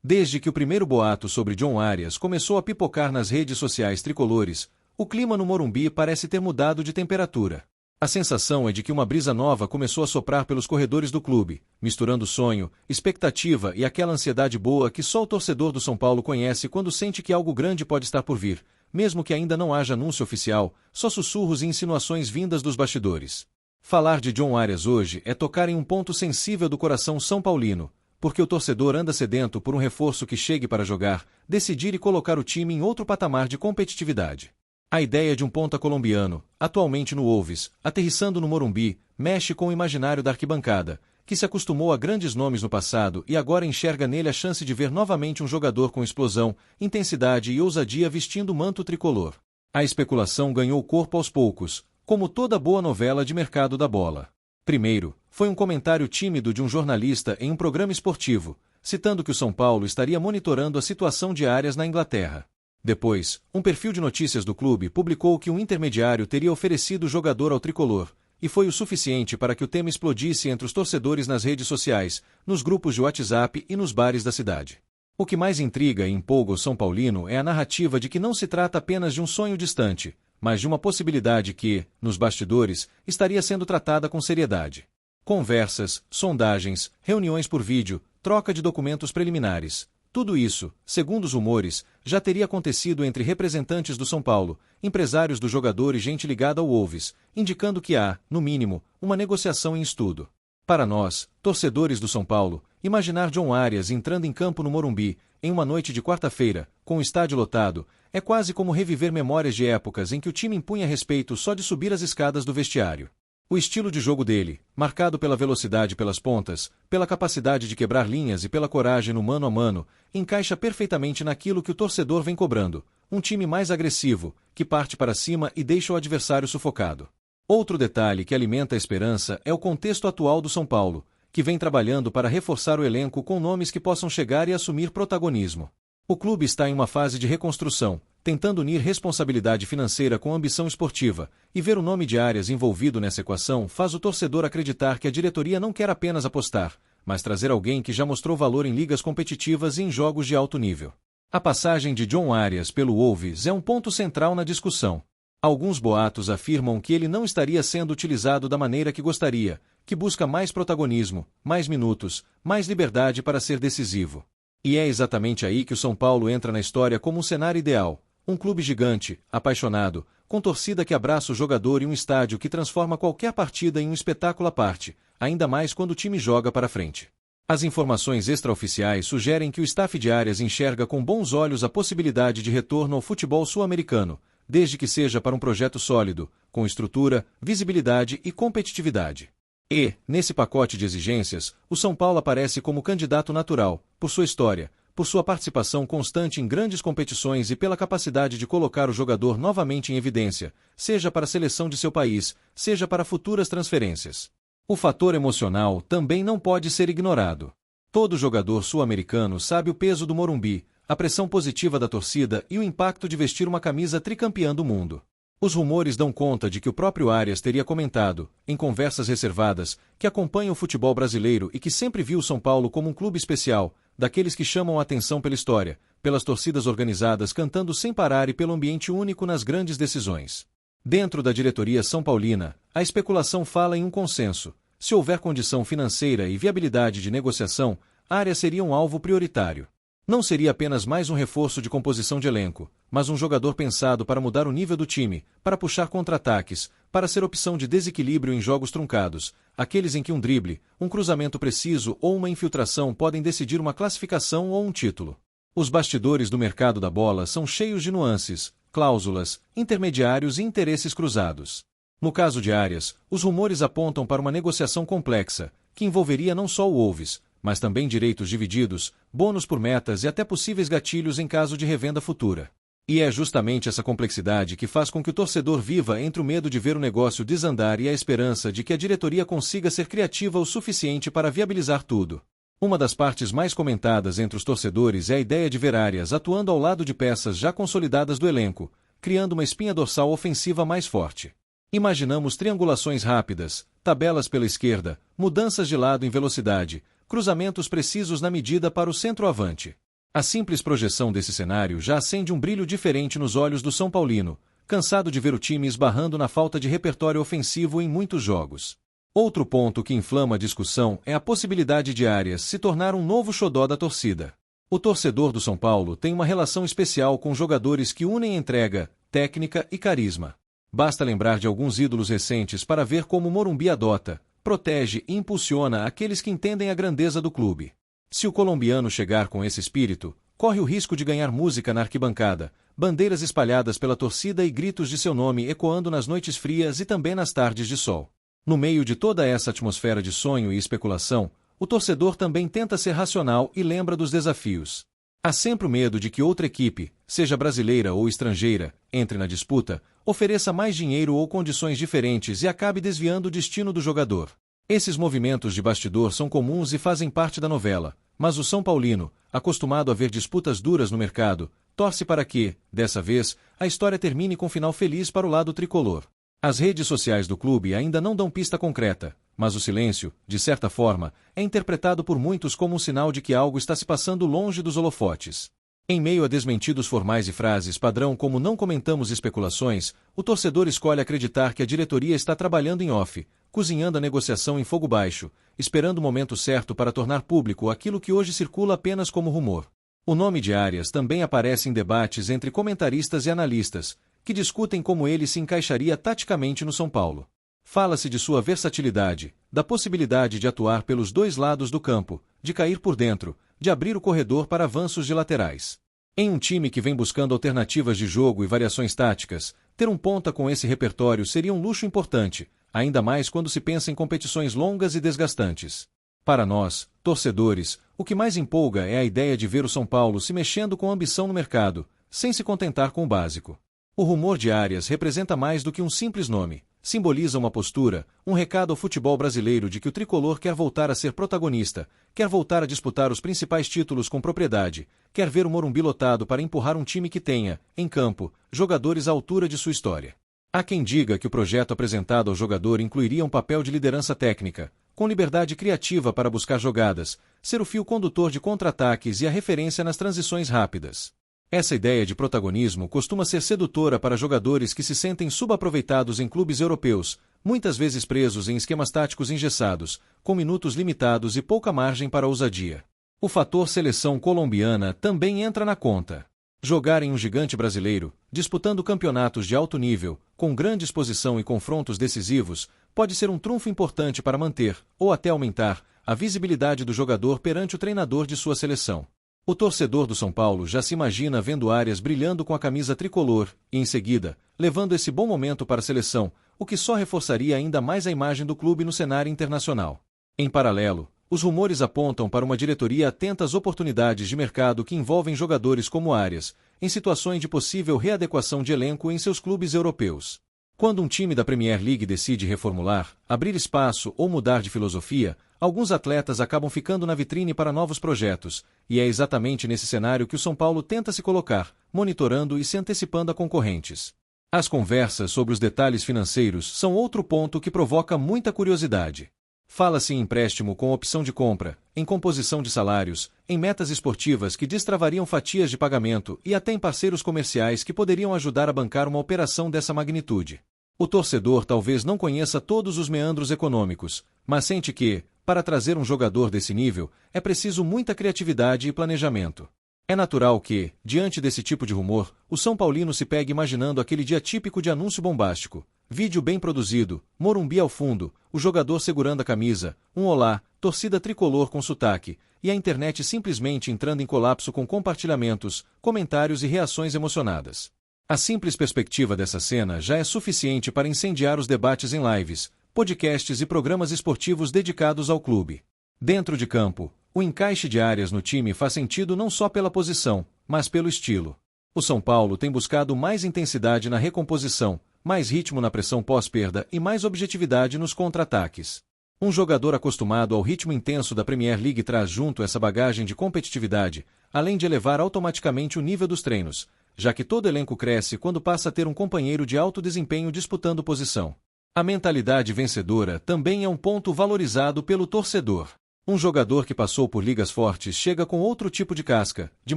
Desde que o primeiro boato sobre John Arias começou a pipocar nas redes sociais tricolores, o clima no Morumbi parece ter mudado de temperatura. A sensação é de que uma brisa nova começou a soprar pelos corredores do clube, misturando sonho, expectativa e aquela ansiedade boa que só o torcedor do São Paulo conhece quando sente que algo grande pode estar por vir, mesmo que ainda não haja anúncio oficial, só sussurros e insinuações vindas dos bastidores. Falar de John Arias hoje é tocar em um ponto sensível do coração são paulino, porque o torcedor anda sedento por um reforço que chegue para jogar, decidir e colocar o time em outro patamar de competitividade. A ideia de um ponta colombiano, atualmente no Wolves, aterrissando no Morumbi, mexe com o imaginário da arquibancada, que se acostumou a grandes nomes no passado e agora enxerga nele a chance de ver novamente um jogador com explosão, intensidade e ousadia vestindo o manto tricolor. A especulação ganhou corpo aos poucos, como toda boa novela de mercado da bola. Primeiro, foi um comentário tímido de um jornalista em um programa esportivo, citando que o São Paulo estaria monitorando a situação de Arias na Inglaterra. Depois, um perfil de notícias do clube publicou que um intermediário teria oferecido o jogador ao tricolor, e foi o suficiente para que o tema explodisse entre os torcedores nas redes sociais, nos grupos de WhatsApp e nos bares da cidade. O que mais intriga e empolga o São Paulino é a narrativa de que não se trata apenas de um sonho distante, mas de uma possibilidade que, nos bastidores, estaria sendo tratada com seriedade. Conversas, sondagens, reuniões por vídeo, troca de documentos preliminares. Tudo isso, segundo os rumores, já teria acontecido entre representantes do São Paulo, empresários do jogador e gente ligada ao Wolves, indicando que há, no mínimo, uma negociação em estudo. Para nós, torcedores do São Paulo, imaginar John Arias entrando em campo no Morumbi, em uma noite de quarta-feira, com o estádio lotado, é quase como reviver memórias de épocas em que o time impunha respeito só de subir as escadas do vestiário. O estilo de jogo dele, marcado pela velocidade pelas pontas, pela capacidade de quebrar linhas e pela coragem no mano a mano, encaixa perfeitamente naquilo que o torcedor vem cobrando, um time mais agressivo, que parte para cima e deixa o adversário sufocado. Outro detalhe que alimenta a esperança é o contexto atual do São Paulo, que vem trabalhando para reforçar o elenco com nomes que possam chegar e assumir protagonismo. O clube está em uma fase de reconstrução, tentando unir responsabilidade financeira com ambição esportiva, e ver o nome de Arias envolvido nessa equação faz o torcedor acreditar que a diretoria não quer apenas apostar, mas trazer alguém que já mostrou valor em ligas competitivas e em jogos de alto nível. A passagem de John Arias pelo Wolves é um ponto central na discussão. Alguns boatos afirmam que ele não estaria sendo utilizado da maneira que gostaria, que busca mais protagonismo, mais minutos, mais liberdade para ser decisivo. E é exatamente aí que o São Paulo entra na história como um cenário ideal, um clube gigante, apaixonado, com torcida que abraça o jogador e um estádio que transforma qualquer partida em um espetáculo à parte, ainda mais quando o time joga para frente. As informações extraoficiais sugerem que o staff de Arias enxerga com bons olhos a possibilidade de retorno ao futebol sul-americano, desde que seja para um projeto sólido, com estrutura, visibilidade e competitividade. E, nesse pacote de exigências, o São Paulo aparece como candidato natural, por sua história, por sua participação constante em grandes competições e pela capacidade de colocar o jogador novamente em evidência, seja para a seleção de seu país, seja para futuras transferências. O fator emocional também não pode ser ignorado. Todo jogador sul-americano sabe o peso do Morumbi, a pressão positiva da torcida e o impacto de vestir uma camisa tricampeã do mundo. Os rumores dão conta de que o próprio Arias teria comentado, em conversas reservadas, que acompanha o futebol brasileiro e que sempre viu o São Paulo como um clube especial, daqueles que chamam a atenção pela história, pelas torcidas organizadas cantando sem parar e pelo ambiente único nas grandes decisões. Dentro da diretoria são paulina, a especulação fala em um consenso. Se houver condição financeira e viabilidade de negociação, Arias seria um alvo prioritário. Não seria apenas mais um reforço de composição de elenco, mas um jogador pensado para mudar o nível do time, para puxar contra-ataques, para ser opção de desequilíbrio em jogos truncados, aqueles em que um drible, um cruzamento preciso ou uma infiltração podem decidir uma classificação ou um título. Os bastidores do mercado da bola são cheios de nuances, cláusulas, intermediários e interesses cruzados. No caso de Arias, os rumores apontam para uma negociação complexa, que envolveria não só o Wolves, mas também direitos divididos, bônus por metas e até possíveis gatilhos em caso de revenda futura. E é justamente essa complexidade que faz com que o torcedor viva entre o medo de ver o negócio desandar e a esperança de que a diretoria consiga ser criativa o suficiente para viabilizar tudo. Uma das partes mais comentadas entre os torcedores é a ideia de ver Arias atuando ao lado de peças já consolidadas do elenco, criando uma espinha dorsal ofensiva mais forte. Imaginamos triangulações rápidas, tabelas pela esquerda, mudanças de lado em velocidade, cruzamentos precisos na medida para o centroavante. A simples projeção desse cenário já acende um brilho diferente nos olhos do São Paulino, cansado de ver o time esbarrando na falta de repertório ofensivo em muitos jogos. Outro ponto que inflama a discussão é a possibilidade de Arias se tornar um novo xodó da torcida. O torcedor do São Paulo tem uma relação especial com jogadores que unem entrega, técnica e carisma. Basta lembrar de alguns ídolos recentes para ver como o Morumbi adota, protege e impulsiona aqueles que entendem a grandeza do clube. Se o colombiano chegar com esse espírito, corre o risco de ganhar música na arquibancada, bandeiras espalhadas pela torcida e gritos de seu nome ecoando nas noites frias e também nas tardes de sol. No meio de toda essa atmosfera de sonho e especulação, o torcedor também tenta ser racional e lembra dos desafios. Há sempre o medo de que outra equipe, seja brasileira ou estrangeira, entre na disputa, ofereça mais dinheiro ou condições diferentes e acabe desviando o destino do jogador. Esses movimentos de bastidor são comuns e fazem parte da novela, mas o São Paulino, acostumado a ver disputas duras no mercado, torce para que, dessa vez, a história termine com final feliz para o lado tricolor. As redes sociais do clube ainda não dão pista concreta, mas o silêncio, de certa forma, é interpretado por muitos como um sinal de que algo está se passando longe dos holofotes. Em meio a desmentidos formais e frases padrão como não comentamos especulações, o torcedor escolhe acreditar que a diretoria está trabalhando em off, cozinhando a negociação em fogo baixo, esperando o momento certo para tornar público aquilo que hoje circula apenas como rumor. O nome de Arias também aparece em debates entre comentaristas e analistas, que discutem como ele se encaixaria taticamente no São Paulo. Fala-se de sua versatilidade, da possibilidade de atuar pelos dois lados do campo, de cair por dentro, de abrir o corredor para avanços de laterais. Em um time que vem buscando alternativas de jogo e variações táticas, ter um ponta com esse repertório seria um luxo importante, ainda mais quando se pensa em competições longas e desgastantes. Para nós, torcedores, o que mais empolga é a ideia de ver o São Paulo se mexendo com ambição no mercado, sem se contentar com o básico. O rumor de Arias representa mais do que um simples nome. Simboliza uma postura, um recado ao futebol brasileiro de que o tricolor quer voltar a ser protagonista, quer voltar a disputar os principais títulos com propriedade, quer ver o Morumbi lotado para empurrar um time que tenha, em campo, jogadores à altura de sua história. Há quem diga que o projeto apresentado ao jogador incluiria um papel de liderança técnica, com liberdade criativa para buscar jogadas, ser o fio condutor de contra-ataques e a referência nas transições rápidas. Essa ideia de protagonismo costuma ser sedutora para jogadores que se sentem subaproveitados em clubes europeus, muitas vezes presos em esquemas táticos engessados, com minutos limitados e pouca margem para ousadia. O fator seleção colombiana também entra na conta. Jogar em um gigante brasileiro, disputando campeonatos de alto nível, com grande exposição e confrontos decisivos, pode ser um trunfo importante para manter, ou até aumentar, a visibilidade do jogador perante o treinador de sua seleção. O torcedor do São Paulo já se imagina vendo Arias brilhando com a camisa tricolor e, em seguida, levando esse bom momento para a seleção, o que só reforçaria ainda mais a imagem do clube no cenário internacional. Em paralelo, os rumores apontam para uma diretoria atenta às oportunidades de mercado que envolvem jogadores como Arias, em situações de possível readequação de elenco em seus clubes europeus. Quando um time da Premier League decide reformular, abrir espaço ou mudar de filosofia, alguns atletas acabam ficando na vitrine para novos projetos, e é exatamente nesse cenário que o São Paulo tenta se colocar, monitorando e se antecipando a concorrentes. As conversas sobre os detalhes financeiros são outro ponto que provoca muita curiosidade. Fala-se em empréstimo com opção de compra, em composição de salários, em metas esportivas que destravariam fatias de pagamento e até em parceiros comerciais que poderiam ajudar a bancar uma operação dessa magnitude. O torcedor talvez não conheça todos os meandros econômicos, mas sente que, para trazer um jogador desse nível, é preciso muita criatividade e planejamento. É natural que, diante desse tipo de rumor, o São Paulino se pegue imaginando aquele dia típico de anúncio bombástico. Vídeo bem produzido, Morumbi ao fundo, o jogador segurando a camisa, um olá, torcida tricolor com sotaque, e a internet simplesmente entrando em colapso com compartilhamentos, comentários e reações emocionadas. A simples perspectiva dessa cena já é suficiente para incendiar os debates em lives, podcasts e programas esportivos dedicados ao clube. Dentro de campo, o encaixe de Arias no time faz sentido não só pela posição, mas pelo estilo. O São Paulo tem buscado mais intensidade na recomposição, mais ritmo na pressão pós-perda e mais objetividade nos contra-ataques. Um jogador acostumado ao ritmo intenso da Premier League traz junto essa bagagem de competitividade, além de elevar automaticamente o nível dos treinos, já que todo elenco cresce quando passa a ter um companheiro de alto desempenho disputando posição. A mentalidade vencedora também é um ponto valorizado pelo torcedor. Um jogador que passou por ligas fortes chega com outro tipo de casca, de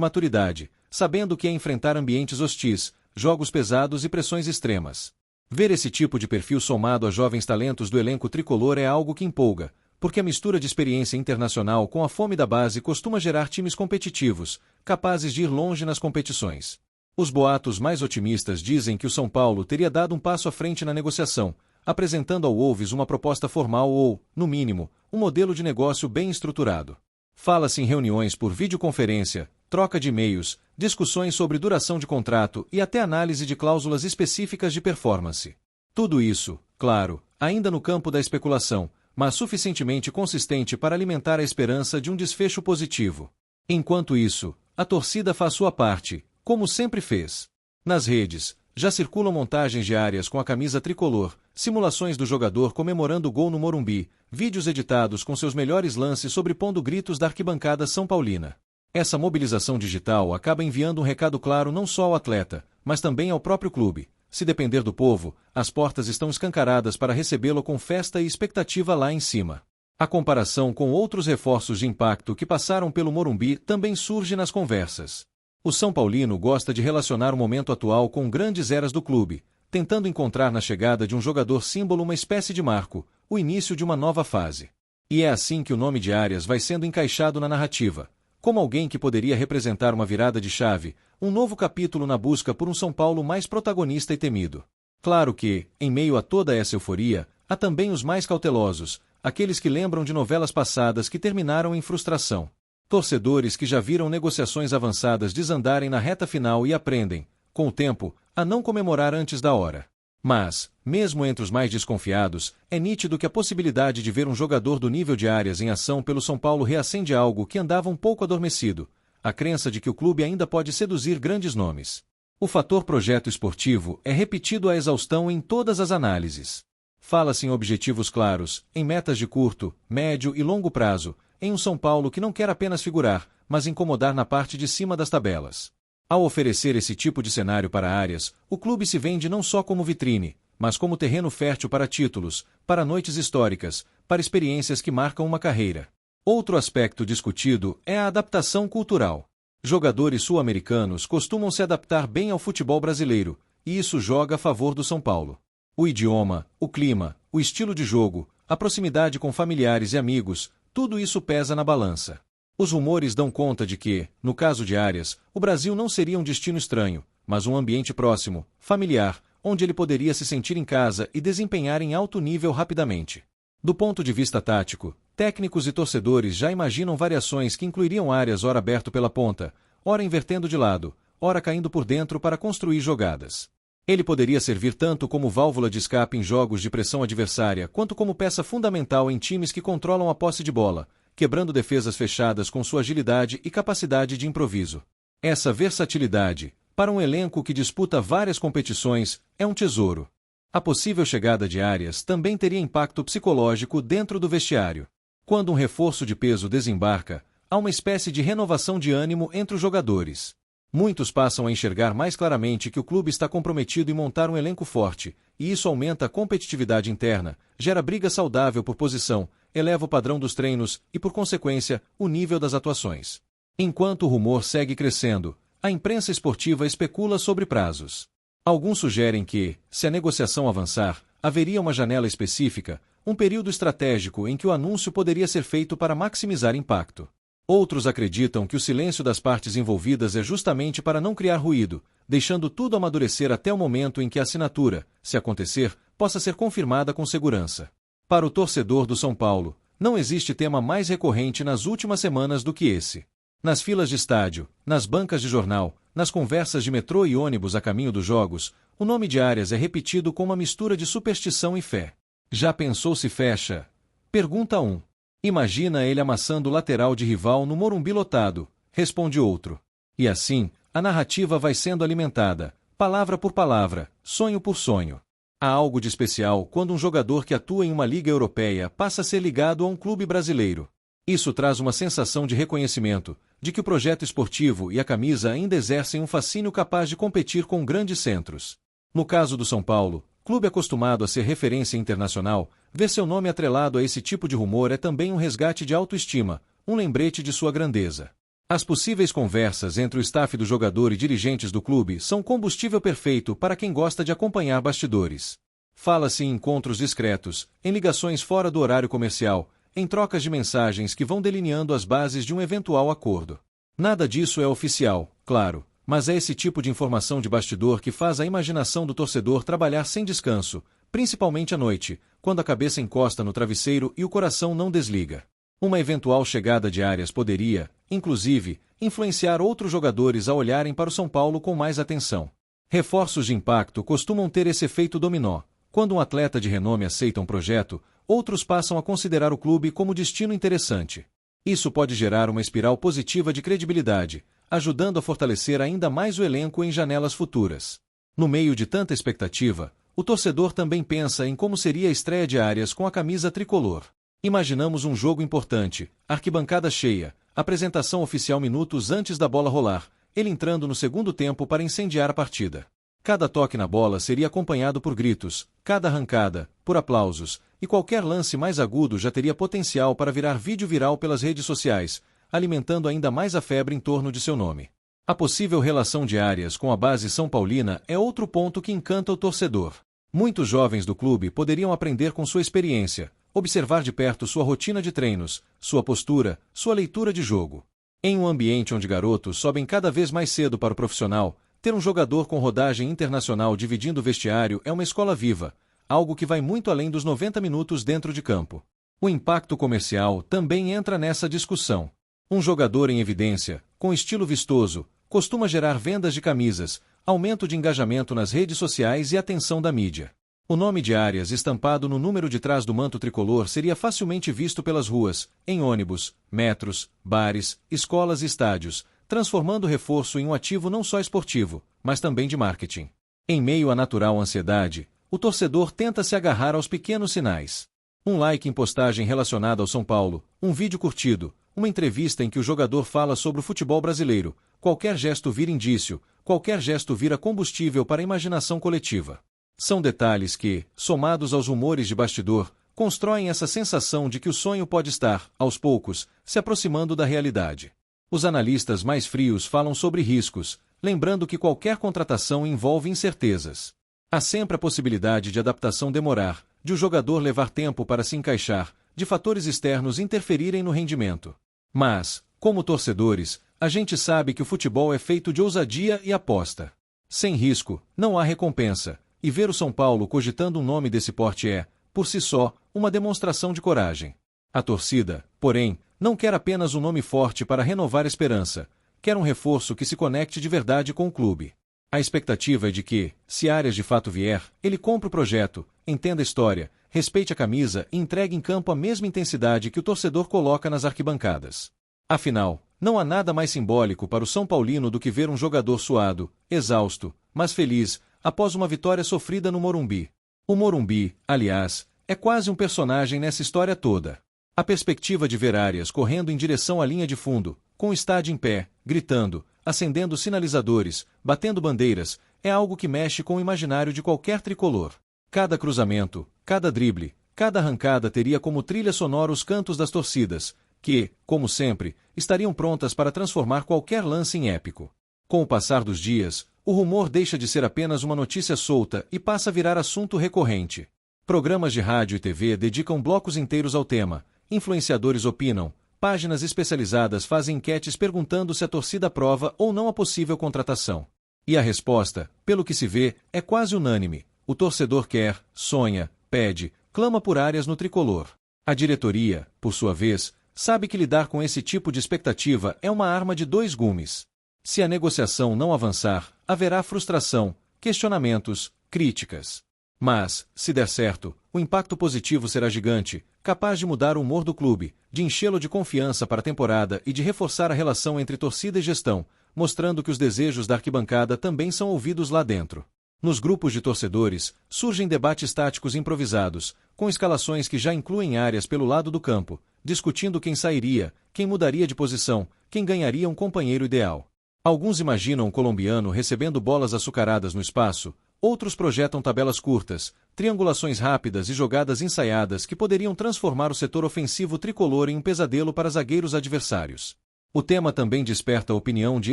maturidade, sabendo que é enfrentar ambientes hostis, jogos pesados e pressões extremas. Ver esse tipo de perfil somado a jovens talentos do elenco tricolor é algo que empolga, porque a mistura de experiência internacional com a fome da base costuma gerar times competitivos, capazes de ir longe nas competições. Os boatos mais otimistas dizem que o São Paulo teria dado um passo à frente na negociação, apresentando ao Wolves uma proposta formal ou, no mínimo, um modelo de negócio bem estruturado. Fala-se em reuniões por videoconferência, troca de e-mails, discussões sobre duração de contrato e até análise de cláusulas específicas de performance. Tudo isso, claro, ainda no campo da especulação, mas suficientemente consistente para alimentar a esperança de um desfecho positivo. Enquanto isso, a torcida faz sua parte, como sempre fez. Nas redes, já circulam montagens diárias com a camisa tricolor, simulações do jogador comemorando o gol no Morumbi, vídeos editados com seus melhores lances sobrepondo gritos da arquibancada são paulina. Essa mobilização digital acaba enviando um recado claro não só ao atleta, mas também ao próprio clube. Se depender do povo, as portas estão escancaradas para recebê-lo com festa e expectativa lá em cima. A comparação com outros reforços de impacto que passaram pelo Morumbi também surge nas conversas. O São Paulino gosta de relacionar o momento atual com grandes eras do clube, tentando encontrar na chegada de um jogador símbolo uma espécie de marco, o início de uma nova fase. E é assim que o nome de Arias vai sendo encaixado na narrativa, como alguém que poderia representar uma virada de chave, um novo capítulo na busca por um São Paulo mais protagonista e temido. Claro que, em meio a toda essa euforia, há também os mais cautelosos, aqueles que lembram de novelas passadas que terminaram em frustração. Torcedores que já viram negociações avançadas desandarem na reta final e aprendem, com o tempo, a não comemorar antes da hora. Mas, mesmo entre os mais desconfiados, é nítido que a possibilidade de ver um jogador do nível de Arias em ação pelo São Paulo reacende algo que andava um pouco adormecido, a crença de que o clube ainda pode seduzir grandes nomes. O fator projeto esportivo é repetido à exaustão em todas as análises. Fala-se em objetivos claros, em metas de curto, médio e longo prazo, em um São Paulo que não quer apenas figurar, mas incomodar na parte de cima das tabelas. Ao oferecer esse tipo de cenário para Arias, o clube se vende não só como vitrine, mas como terreno fértil para títulos, para noites históricas, para experiências que marcam uma carreira. Outro aspecto discutido é a adaptação cultural. Jogadores sul-americanos costumam se adaptar bem ao futebol brasileiro, e isso joga a favor do São Paulo. O idioma, o clima, o estilo de jogo, a proximidade com familiares e amigos, tudo isso pesa na balança. Os rumores dão conta de que, no caso de Arias, o Brasil não seria um destino estranho, mas um ambiente próximo, familiar, onde ele poderia se sentir em casa e desempenhar em alto nível rapidamente. Do ponto de vista tático, técnicos e torcedores já imaginam variações que incluiriam Arias ora aberto pela ponta, ora invertendo de lado, ora caindo por dentro para construir jogadas. Ele poderia servir tanto como válvula de escape em jogos de pressão adversária, quanto como peça fundamental em times que controlam a posse de bola, quebrando defesas fechadas com sua agilidade e capacidade de improviso. Essa versatilidade, para um elenco que disputa várias competições, é um tesouro. A possível chegada de Arias também teria impacto psicológico dentro do vestiário. Quando um reforço de peso desembarca, há uma espécie de renovação de ânimo entre os jogadores. Muitos passam a enxergar mais claramente que o clube está comprometido em montar um elenco forte, e isso aumenta a competitividade interna, gera briga saudável por posição, eleva o padrão dos treinos e, por consequência, o nível das atuações. Enquanto o rumor segue crescendo, a imprensa esportiva especula sobre prazos. Alguns sugerem que, se a negociação avançar, haveria uma janela específica, um período estratégico em que o anúncio poderia ser feito para maximizar impacto. Outros acreditam que o silêncio das partes envolvidas é justamente para não criar ruído, deixando tudo amadurecer até o momento em que a assinatura, se acontecer, possa ser confirmada com segurança. Para o torcedor do São Paulo, não existe tema mais recorrente nas últimas semanas do que esse. Nas filas de estádio, nas bancas de jornal, nas conversas de metrô e ônibus a caminho dos jogos, o nome de Arias é repetido com uma mistura de superstição e fé. Já pensou se fecha? Pergunta 1. Imagina ele amassando o lateral de rival no Morumbi lotado, responde outro. E assim, a narrativa vai sendo alimentada, palavra por palavra, sonho por sonho. Há algo de especial quando um jogador que atua em uma liga europeia passa a ser ligado a um clube brasileiro. Isso traz uma sensação de reconhecimento, de que o projeto esportivo e a camisa ainda exercem um fascínio capaz de competir com grandes centros. No caso do São Paulo, Clube acostumado a ser referência internacional, ver seu nome atrelado a esse tipo de rumor é também um resgate de autoestima, um lembrete de sua grandeza. As possíveis conversas entre o staff do jogador e dirigentes do clube são combustível perfeito para quem gosta de acompanhar bastidores. Fala-se em encontros discretos, em ligações fora do horário comercial, em trocas de mensagens que vão delineando as bases de um eventual acordo. Nada disso é oficial, claro, mas é esse tipo de informação de bastidor que faz a imaginação do torcedor trabalhar sem descanso, principalmente à noite, quando a cabeça encosta no travesseiro e o coração não desliga. Uma eventual chegada de Arias poderia, inclusive, influenciar outros jogadores a olharem para o São Paulo com mais atenção. Reforços de impacto costumam ter esse efeito dominó. Quando um atleta de renome aceita um projeto, outros passam a considerar o clube como destino interessante. Isso pode gerar uma espiral positiva de credibilidade, ajudando a fortalecer ainda mais o elenco em janelas futuras. No meio de tanta expectativa, o torcedor também pensa em como seria a estreia de Arias com a camisa tricolor. Imaginamos um jogo importante, arquibancada cheia, apresentação oficial minutos antes da bola rolar, ele entrando no segundo tempo para incendiar a partida. Cada toque na bola seria acompanhado por gritos, cada arrancada, por aplausos, e qualquer lance mais agudo já teria potencial para virar vídeo viral pelas redes sociais, alimentando ainda mais a febre em torno de seu nome. A possível relação de Arias com a base são paulina é outro ponto que encanta o torcedor. Muitos jovens do clube poderiam aprender com sua experiência, observar de perto sua rotina de treinos, sua postura, sua leitura de jogo. Em um ambiente onde garotos sobem cada vez mais cedo para o profissional, ter um jogador com rodagem internacional dividindo o vestiário é uma escola viva, algo que vai muito além dos 90 minutos dentro de campo. O impacto comercial também entra nessa discussão. Um jogador em evidência, com estilo vistoso, costuma gerar vendas de camisas, aumento de engajamento nas redes sociais e atenção da mídia. O nome de Arias estampado no número de trás do manto tricolor seria facilmente visto pelas ruas, em ônibus, metros, bares, escolas e estádios, transformando o reforço em um ativo não só esportivo, mas também de marketing. Em meio à natural ansiedade, o torcedor tenta se agarrar aos pequenos sinais. Um like em postagem relacionada ao São Paulo, um vídeo curtido, uma entrevista em que o jogador fala sobre o futebol brasileiro, qualquer gesto vira indício, qualquer gesto vira combustível para a imaginação coletiva. São detalhes que, somados aos rumores de bastidor, constroem essa sensação de que o sonho pode estar, aos poucos, se aproximando da realidade. Os analistas mais frios falam sobre riscos, lembrando que qualquer contratação envolve incertezas. Há sempre a possibilidade de adaptação demorar, de o jogador levar tempo para se encaixar, de fatores externos interferirem no rendimento. Mas, como torcedores, a gente sabe que o futebol é feito de ousadia e aposta. Sem risco, não há recompensa, e ver o São Paulo cogitando um nome desse porte é, por si só, uma demonstração de coragem. A torcida, porém, não quer apenas um nome forte para renovar a esperança, quer um reforço que se conecte de verdade com o clube. A expectativa é de que, se Arias de fato vier, ele compre o projeto, entenda a história, respeite a camisa e entregue em campo a mesma intensidade que o torcedor coloca nas arquibancadas. Afinal, não há nada mais simbólico para o São Paulino do que ver um jogador suado, exausto, mas feliz, após uma vitória sofrida no Morumbi. O Morumbi, aliás, é quase um personagem nessa história toda. A perspectiva de ver Arias correndo em direção à linha de fundo, com o estádio em pé, gritando, acendendo sinalizadores, batendo bandeiras, é algo que mexe com o imaginário de qualquer tricolor. Cada cruzamento, cada drible, cada arrancada teria como trilha sonora os cantos das torcidas, que, como sempre, estariam prontas para transformar qualquer lance em épico. Com o passar dos dias, o rumor deixa de ser apenas uma notícia solta e passa a virar assunto recorrente. Programas de rádio e TV dedicam blocos inteiros ao tema, influenciadores opinam, páginas especializadas fazem enquetes perguntando se a torcida aprova ou não a possível contratação. E a resposta, pelo que se vê, é quase unânime. O torcedor quer, sonha, pede, clama por Arias no tricolor. A diretoria, por sua vez, sabe que lidar com esse tipo de expectativa é uma arma de dois gumes. Se a negociação não avançar, haverá frustração, questionamentos, críticas. Mas, se der certo, o impacto positivo será gigante, capaz de mudar o humor do clube, de enchê-lo de confiança para a temporada e de reforçar a relação entre torcida e gestão, mostrando que os desejos da arquibancada também são ouvidos lá dentro. Nos grupos de torcedores, surgem debates táticos improvisados, com escalações que já incluem Arias pelo lado do campo, discutindo quem sairia, quem mudaria de posição, quem ganharia um companheiro ideal. Alguns imaginam o colombiano recebendo bolas açucaradas no espaço, Outros projetam tabelas curtas, triangulações rápidas e jogadas ensaiadas que poderiam transformar o setor ofensivo tricolor em um pesadelo para zagueiros adversários. O tema também desperta a opinião de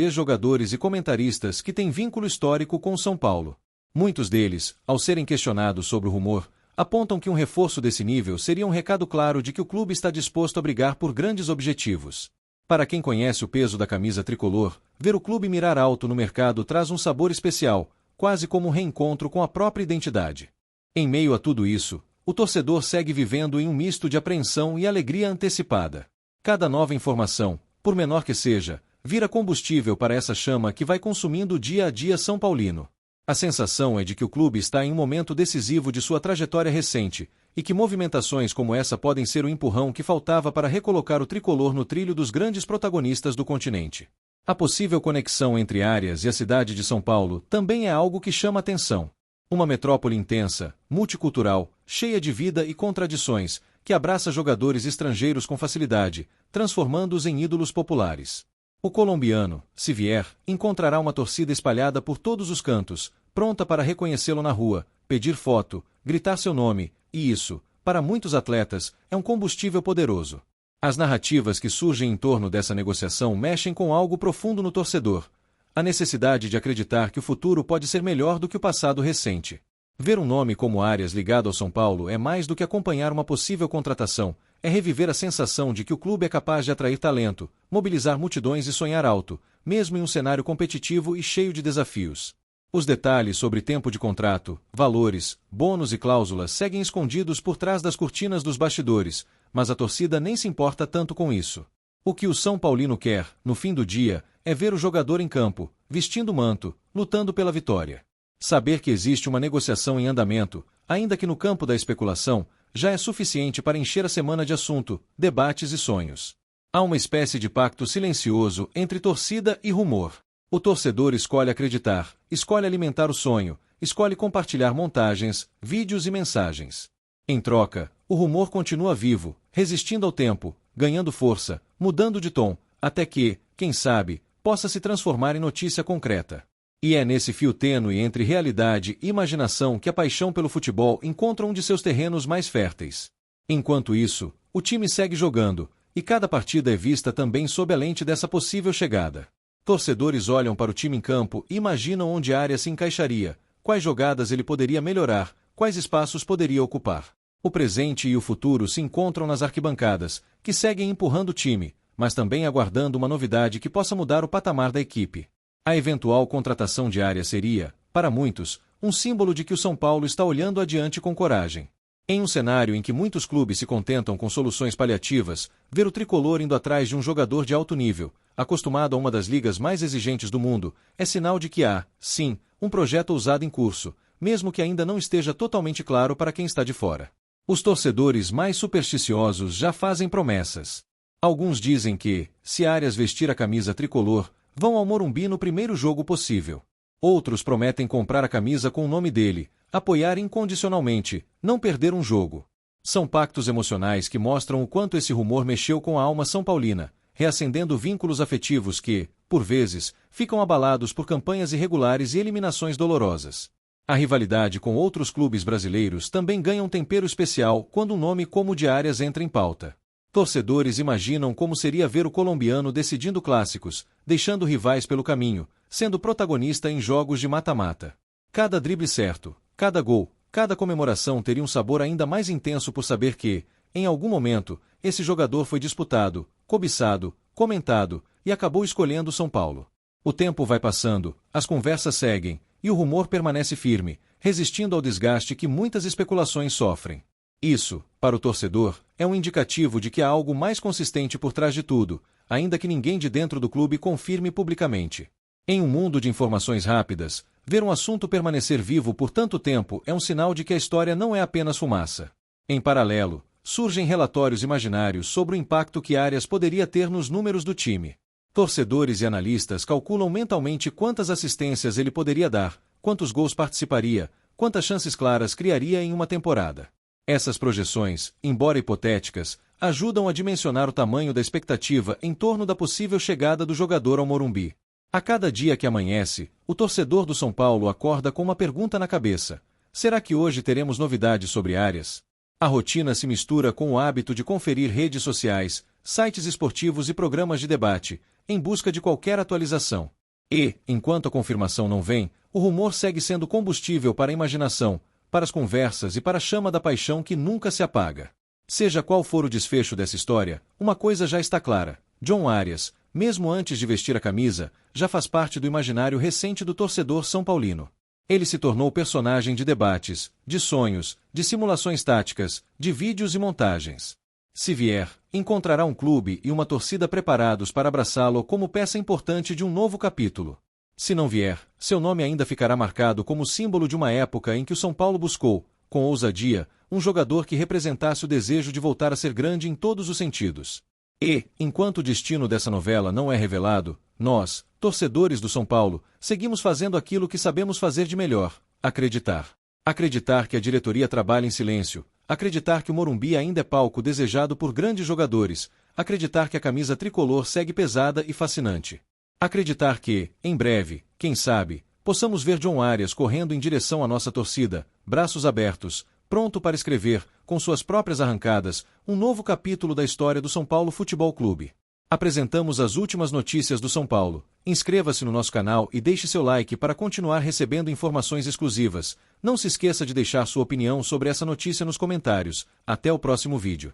ex-jogadores e comentaristas que têm vínculo histórico com o São Paulo. Muitos deles, ao serem questionados sobre o rumor, apontam que um reforço desse nível seria um recado claro de que o clube está disposto a brigar por grandes objetivos. Para quem conhece o peso da camisa tricolor, ver o clube mirar alto no mercado traz um sabor especial, quase como um reencontro com a própria identidade. Em meio a tudo isso, o torcedor segue vivendo em um misto de apreensão e alegria antecipada. Cada nova informação, por menor que seja, vira combustível para essa chama que vai consumindo o dia a dia são paulino. A sensação é de que o clube está em um momento decisivo de sua trajetória recente, e que movimentações como essa podem ser o empurrão que faltava para recolocar o tricolor no trilho dos grandes protagonistas do continente. A possível conexão entre Áreas e a cidade de São Paulo também é algo que chama atenção. Uma metrópole intensa, multicultural, cheia de vida e contradições, que abraça jogadores estrangeiros com facilidade, transformando-os em ídolos populares. O colombiano, se vier, encontrará uma torcida espalhada por todos os cantos, pronta para reconhecê-lo na rua, pedir foto, gritar seu nome, e isso, para muitos atletas, é um combustível poderoso. As narrativas que surgem em torno dessa negociação mexem com algo profundo no torcedor: a necessidade de acreditar que o futuro pode ser melhor do que o passado recente. Ver um nome como Áreas ligado ao São Paulo é mais do que acompanhar uma possível contratação, é reviver a sensação de que o clube é capaz de atrair talento, mobilizar multidões e sonhar alto, mesmo em um cenário competitivo e cheio de desafios. Os detalhes sobre tempo de contrato, valores, bônus e cláusulas seguem escondidos por trás das cortinas dos bastidores, mas a torcida nem se importa tanto com isso. O que o São Paulino quer, no fim do dia, é ver o jogador em campo, vestindo o manto, lutando pela vitória. Saber que existe uma negociação em andamento, ainda que no campo da especulação, já é suficiente para encher a semana de assunto, debates e sonhos. Há uma espécie de pacto silencioso entre torcida e rumor. O torcedor escolhe acreditar, escolhe alimentar o sonho, escolhe compartilhar montagens, vídeos e mensagens. Em troca, o rumor continua vivo, resistindo ao tempo, ganhando força, mudando de tom, até que, quem sabe, possa se transformar em notícia concreta. E é nesse fio tênue entre realidade e imaginação que a paixão pelo futebol encontra um de seus terrenos mais férteis. Enquanto isso, o time segue jogando, e cada partida é vista também sob a lente dessa possível chegada. Torcedores olham para o time em campo e imaginam onde a área se encaixaria, quais jogadas ele poderia melhorar, quais espaços poderia ocupar. O presente e o futuro se encontram nas arquibancadas, que seguem empurrando o time, mas também aguardando uma novidade que possa mudar o patamar da equipe. A eventual contratação de Áreas seria, para muitos, um símbolo de que o São Paulo está olhando adiante com coragem. Em um cenário em que muitos clubes se contentam com soluções paliativas, ver o tricolor indo atrás de um jogador de alto nível, acostumado a uma das ligas mais exigentes do mundo, é sinal de que há, sim, um projeto ousado em curso, mesmo que ainda não esteja totalmente claro para quem está de fora. Os torcedores mais supersticiosos já fazem promessas. Alguns dizem que, se Áreas vestir a camisa tricolor, vão ao Morumbi no primeiro jogo possível. Outros prometem comprar a camisa com o nome dele, apoiar incondicionalmente, não perder um jogo. São pactos emocionais que mostram o quanto esse rumor mexeu com a alma são paulina, reacendendo vínculos afetivos que, por vezes, ficam abalados por campanhas irregulares e eliminações dolorosas. A rivalidade com outros clubes brasileiros também ganha um tempero especial quando um nome como o de Áreas entra em pauta. Torcedores imaginam como seria ver o colombiano decidindo clássicos, deixando rivais pelo caminho, sendo protagonista em jogos de mata-mata. Cada drible certo, cada gol, cada comemoração teria um sabor ainda mais intenso por saber que, em algum momento, esse jogador foi disputado, cobiçado, comentado, e acabou escolhendo São Paulo. O tempo vai passando, as conversas seguem, e o rumor permanece firme, resistindo ao desgaste que muitas especulações sofrem. Isso, para o torcedor, é um indicativo de que há algo mais consistente por trás de tudo, ainda que ninguém de dentro do clube confirme publicamente. Em um mundo de informações rápidas, ver um assunto permanecer vivo por tanto tempo é um sinal de que a história não é apenas fumaça. Em paralelo, surgem relatórios imaginários sobre o impacto que Áreas poderia ter nos números do time. Torcedores e analistas calculam mentalmente quantas assistências ele poderia dar, quantos gols participaria, quantas chances claras criaria em uma temporada. Essas projeções, embora hipotéticas, ajudam a dimensionar o tamanho da expectativa em torno da possível chegada do jogador ao Morumbi. A cada dia que amanhece, o o torcedor do São Paulo acorda com uma pergunta na cabeça: será que hoje teremos novidades sobre Arias? A rotina se mistura com o hábito de conferir redes sociais, sites esportivos e programas de debate, em busca de qualquer atualização. E, enquanto a confirmação não vem, o rumor segue sendo combustível para a imaginação, para as conversas e para a chama da paixão que nunca se apaga. Seja qual for o desfecho dessa história, uma coisa já está clara: John Arias, mesmo antes de vestir a camisa, já faz parte do imaginário recente do torcedor são paulino. Ele se tornou personagem de debates, de sonhos, de simulações táticas, de vídeos e montagens. Se vier, encontrará um clube e uma torcida preparados para abraçá-lo como peça importante de um novo capítulo. Se não vier, seu nome ainda ficará marcado como símbolo de uma época em que o São Paulo buscou, com ousadia, um jogador que representasse o desejo de voltar a ser grande em todos os sentidos. E, enquanto o destino dessa novela não é revelado, nós, torcedores do São Paulo, seguimos fazendo aquilo que sabemos fazer de melhor: acreditar. Acreditar que a diretoria trabalha em silêncio, acreditar que o Morumbi ainda é palco desejado por grandes jogadores, acreditar que a camisa tricolor segue pesada e fascinante. Acreditar que, em breve, quem sabe, possamos ver John Arias correndo em direção à nossa torcida, braços abertos, pronto para escrever, com suas próprias arrancadas, um novo capítulo da história do São Paulo Futebol Clube. Apresentamos as últimas notícias do São Paulo. Inscreva-se no nosso canal e deixe seu like para continuar recebendo informações exclusivas. Não se esqueça de deixar sua opinião sobre essa notícia nos comentários. Até o próximo vídeo.